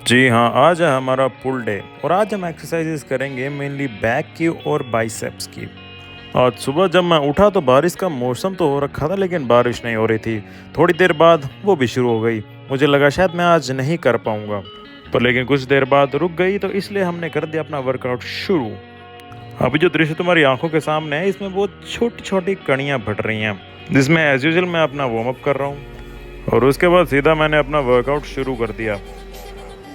जी हाँ, आज है हमारा फुल डे और आज हम एक्सरसाइजेस करेंगे मेनली बैक की और बाइसेप्स की। आज सुबह जब मैं उठा तो बारिश का मौसम तो हो रखा था लेकिन बारिश नहीं हो रही थी। थोड़ी देर बाद वो भी शुरू हो गई। मुझे लगा शायद मैं आज नहीं कर पाऊंगा, पर लेकिन कुछ देर बाद रुक गई तो इसलिए हमने कर दिया अपना वर्कआउट शुरू। अभी जो दृश्य तुम्हारी आंखों के सामने है इसमें बहुत छोटी छोटी कणियाँ फट रही हैं, जिसमें एज यूजल मैं अपना वार्म अप कर रहा हूँ और उसके बाद सीधा मैंने अपना वर्कआउट शुरू कर दिया।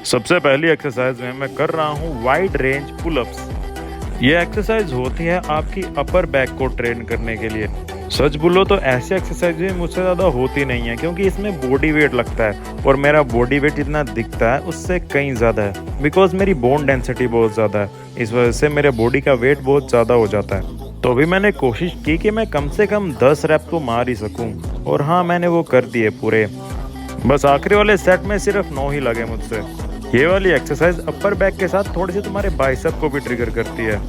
सबसे पहली एक्सरसाइज में मैं कर रहा हूँ वाइड रेंज पुलअप्स। ये एक्सरसाइज होती है आपकी अपर बैक को ट्रेन करने के लिए। सच बोलो तो ऐसी एक्सरसाइज मुझसे ज़्यादा होती नहीं है, क्योंकि इसमें बॉडी वेट लगता है और मेरा बॉडी वेट जितना दिखता है उससे कहीं ज़्यादा है, बिकॉज मेरी बोन डेंसिटी बहुत ज़्यादा है। इस वजह से मेरे बॉडी का वेट बहुत ज़्यादा हो जाता है। तो अभी मैंने कोशिश की कि मैं कम से कम 10 रैप तो मार ही सकूं, और हाँ, मैंने वो कर दिए पूरे। बस आखिरी वाले सेट में सिर्फ 9 ही लगे मुझसे। ये वाली एक्सरसाइज अपर बैक के साथ थोड़ी सी तुम्हारे बाइसेप को भी ट्रिगर करती है।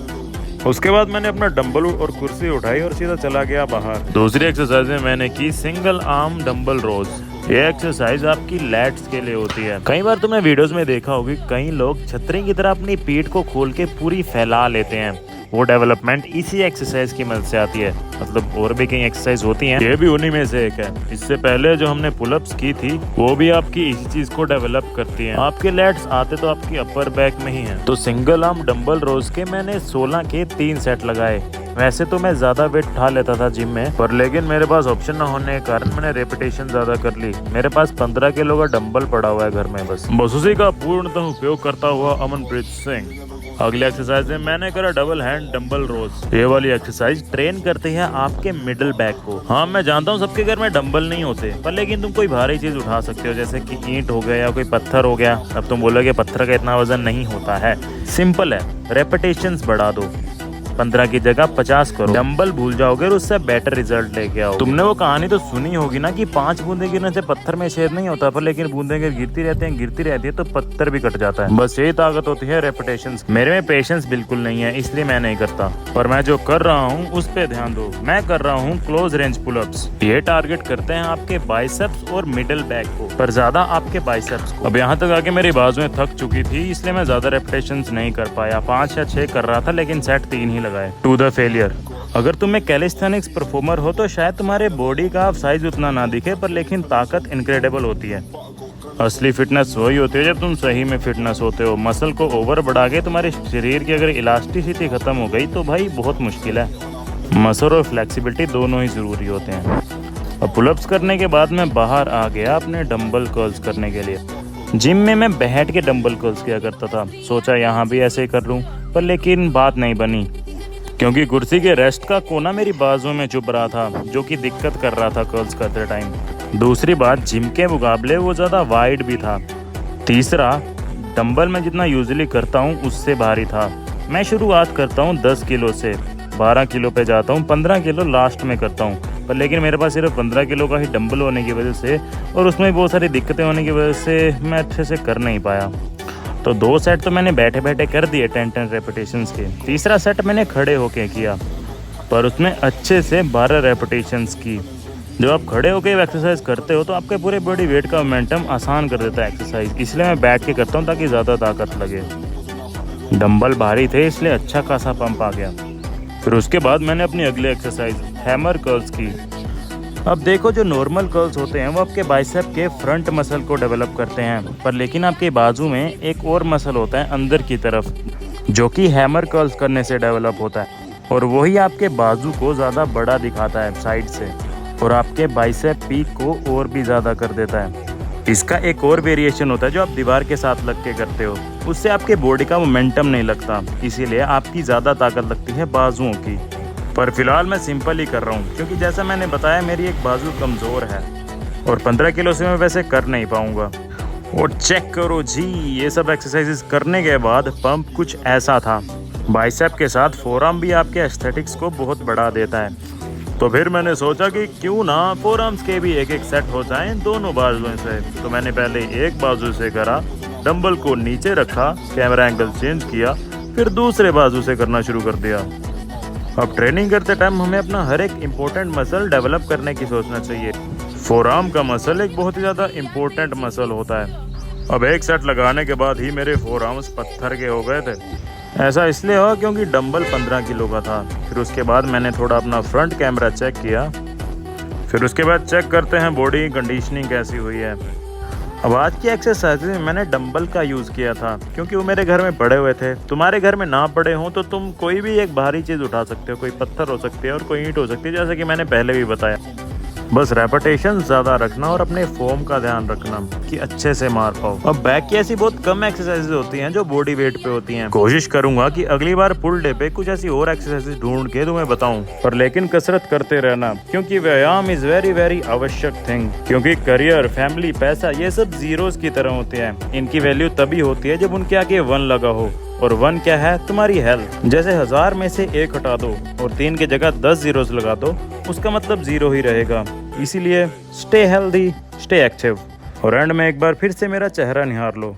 उसके बाद मैंने अपना डंबल और कुर्सी उठाई और सीधा चला गया बाहर। दूसरी एक्सरसाइज में मैंने की सिंगल आर्म डंबल रोज। ये एक्सरसाइज आपकी लैट्स के लिए होती है। कई बार तुमने वीडियोस में देखा होगी, कई लोग छतरी की तरह अपनी पीठ को खोल के पूरी फैला लेते हैं। वो डेवलपमेंट इसी एक्सरसाइज की मदद से आती है। मतलब और भी कई एक्सरसाइज होती हैं, ये भी उन्हीं में से एक है। इससे पहले जो हमने पुलअप्स की थी वो भी आपकी इसी चीज को डेवलप करती हैं। आपके लैट्स आते तो आपकी अपर बैक में ही है। तो सिंगल आर्म डंबल रोज के मैंने 16 के 3 सेट लगाए। वैसे तो मैं ज्यादा वेट उठा लेता था जिम में, पर लेकिन मेरे पास ऑप्शन न होने के कारण मैंने रेपिटेशन ज्यादा कर ली। मेरे पास 15 किलो का डंबल पड़ा हुआ है घर में, बस उसी का पूर्णतः उपयोग करता हुआ अमनप्रीत सिंह। अगली एक्सरसाइज में मैंने करा डबल हैंड डंबल रोज। ये वाली एक्सरसाइज ट्रेन करती है आपके मिडिल बैक को। हाँ, मैं जानता हूँ सबके घर में डंबल नहीं होते, पर लेकिन तुम कोई भारी चीज उठा सकते हो, जैसे कि ईंट हो गया या कोई पत्थर हो गया। अब तुम बोलोगे पत्थर का इतना वजन नहीं होता है। सिंपल है, रेपिटेशंस बढ़ा दो। 15 की जगह 50 करो। डंबल भूल जाओगे और उससे बेटर रिजल्ट लेके आओ। तुमने वो कहानी तो सुनी होगी ना कि 5 बूंदे गिरने से पत्थर में छेद नहीं होता, पर लेकिन बूंदे अगर गिरती रहती है तो पत्थर भी कट जाता है। बस यही ताकत होती है रेपिटेशंस। मेरे में पेशेंस बिल्कुल नहीं है, इसलिए मैं नहीं करता, पर मैं जो कर रहा हूँ उस पे ध्यान दो। मैं कर रहा हूँ क्लोज रेंज पुलअप्स। ये टारगेट करते हैं आपके बाइसेप्स और मिडिल बैक को, पर ज्यादा आपके बाइसेप्स को। अब यहाँ तक आके मेरी बाजुएं थक चुकी थी, इसलिए मैं ज्यादा रेपिटेशंस नहीं कर पाया। 5 या 6 कर रहा था, लेकिन सेट 3 ही लगाए। To the failure. अगर तुम एक कैलिस्थेनिक्स परफॉर्मर हो तो शायद तुम्हारे बॉडी का साइज उतना ना दिखे, पर लेकिन ताकत इनक्रेडिबल होती है। असली फिटनेस वही होती है जब तुम सही में फिटनेस होते हो। मसल को ओवर बढ़ा के तुम्हारे शरीर की अगर इलास्टिसिटी खत्म हो गई तो भाई बहुत मुश्किल है। मसल और फ्लेक्सिबिलिटी दोनों ही जरूरी होते हैं। अब पुलअप्स करने के बाद मैं बाहर आ गया अपने डंबल कर्ल्स करने के लिए। जिम में मैं बैठ के डंबल कर्ल्स किया करता था, सोचा यहाँ भी ऐसे ही कर लूँ, पर लेकिन बात नहीं बनी, क्योंकि कुर्सी के रेस्ट का कोना मेरी बाजुओं में चुभ रहा था, जो कि दिक्कत कर रहा था कर्ल्स करते टाइम। दूसरी बात, जिम के मुकाबले वो ज़्यादा वाइड भी था। तीसरा, डंबल में जितना यूजुअली करता हूँ उससे भारी था। मैं शुरुआत करता हूँ 10 किलो से, 12 किलो पे जाता हूँ, 15 किलो लास्ट में करता हूँ। पर लेकिन मेरे पास सिर्फ 15 किलो का ही डंबल होने की वजह से और उसमें बहुत सारी दिक्कतें होने की वजह से मैं अच्छे से कर नहीं पाया। तो 2 सेट तो मैंने बैठे बैठे कर दिए 10-10 रेपिटेशंस के। तीसरा सेट मैंने खड़े होके किया, पर उसमें अच्छे से 12 रेपिटेशंस की। जब आप खड़े होके एक्सरसाइज करते हो तो आपके पूरे बॉडी वेट का मोमेंटम आसान कर देता है एक्सरसाइज, इसलिए मैं बैठ के करता हूँ ताकि ज़्यादा ताकत लगे। डंबल भारी थे इसलिए अच्छा खासा पंप आ गया। फिर उसके बाद मैंने अपनी अगली एक्सरसाइज हैमर कर्ल्स की। अब देखो, जो नॉर्मल कर्ल्स होते हैं वो आपके बाइसेप के फ्रंट मसल को डेवलप करते हैं, पर लेकिन आपके बाजू में एक और मसल होता है अंदर की तरफ, जो कि हैमर कर्ल्स करने से डेवलप होता है, और वही आपके बाजू को ज़्यादा बड़ा दिखाता है साइड से, और आपके बाइसेप पीक को और भी ज़्यादा कर देता है। इसका एक और वेरिएशन होता है जो आप दीवार के साथ लग के करते हो, उससे आपके बॉडी का मोमेंटम नहीं लगता, इसीलिए आपकी ज़्यादा ताकत लगती है बाजुओं की। पर फिलहाल मैं सिंपल ही कर रहा हूँ, क्योंकि जैसा मैंने बताया मेरी एक बाजू कमज़ोर है और 15 किलो से मैं वैसे कर नहीं पाऊँगा। और चेक करो जी, ये सब एक्सरसाइजेस करने के बाद पंप कुछ ऐसा था। बाइसेप के साथ फोरआर्म भी आपके एस्थेटिक्स को बहुत बढ़ा देता है। तो फिर मैंने सोचा कि क्यों ना फोरआर्म्स के भी एक सेट हो जाएं दोनों बाजुओं से। तो मैंने पहले एक बाजू से करा, डंबल को नीचे रखा, कैमरा एंगल चेंज किया, फिर दूसरे बाजू से करना शुरू कर दिया। अब ट्रेनिंग करते टाइम हमें अपना हर एक इम्पोर्टेंट मसल डेवलप करने की सोचना चाहिए। फोरआर्म का मसल एक बहुत ही ज़्यादा इम्पोर्टेंट मसल होता है। अब एक सेट लगाने के बाद ही मेरे फोर आर्म्स पत्थर के हो गए थे। ऐसा इसलिए हुआ क्योंकि डंबल 15 किलो का था। फिर उसके बाद मैंने थोड़ा अपना फ्रंट कैमरा चेक किया। फिर उसके बाद चेक करते हैं बॉडी कंडीशनिंग कैसी हुई है। अब आज की एक्सरसाइज में मैंने डंबल का यूज़ किया था क्योंकि वो मेरे घर में पड़े हुए थे। तुम्हारे घर में ना पड़े हों तो तुम कोई भी एक भारी चीज़ उठा सकते हो। कोई पत्थर हो सकती है और कोई ईंट हो सकती है, जैसे कि मैंने पहले भी बताया। बस रेपिटेशन ज़्यादा रखना और अपने फॉर्म का ध्यान रखना कि अच्छे से मार पाओ। अब बैक की ऐसी बहुत कम एक्सरसाइजेज होती हैं जो बॉडी वेट पे होती हैं। कोशिश करूंगा कि अगली बार पुल डे पे कुछ ऐसी और एक्सरसाइजेज ढूंढ के तुम्हें बताऊं, पर लेकिन कसरत करते रहना क्योंकि व्यायाम इज वेरी वेरी आवश्यक थिंग। क्योंकि करियर, फैमिली, पैसा ये सब जीरोस की तरह होते हैं। इनकी वैल्यू तभी होती है जब उनके आगे 1 लगा हो। और 1 क्या है? तुम्हारी हेल्थ। जैसे 1000 में से 1 हटा दो और 3 की जगह 10 जीरोस लगा दो, उसका मतलब 0 ही रहेगा। इसीलिए स्टे हेल्दी, स्टे एक्टिव। और एंड में एक बार फिर से मेरा चेहरा निहार लो।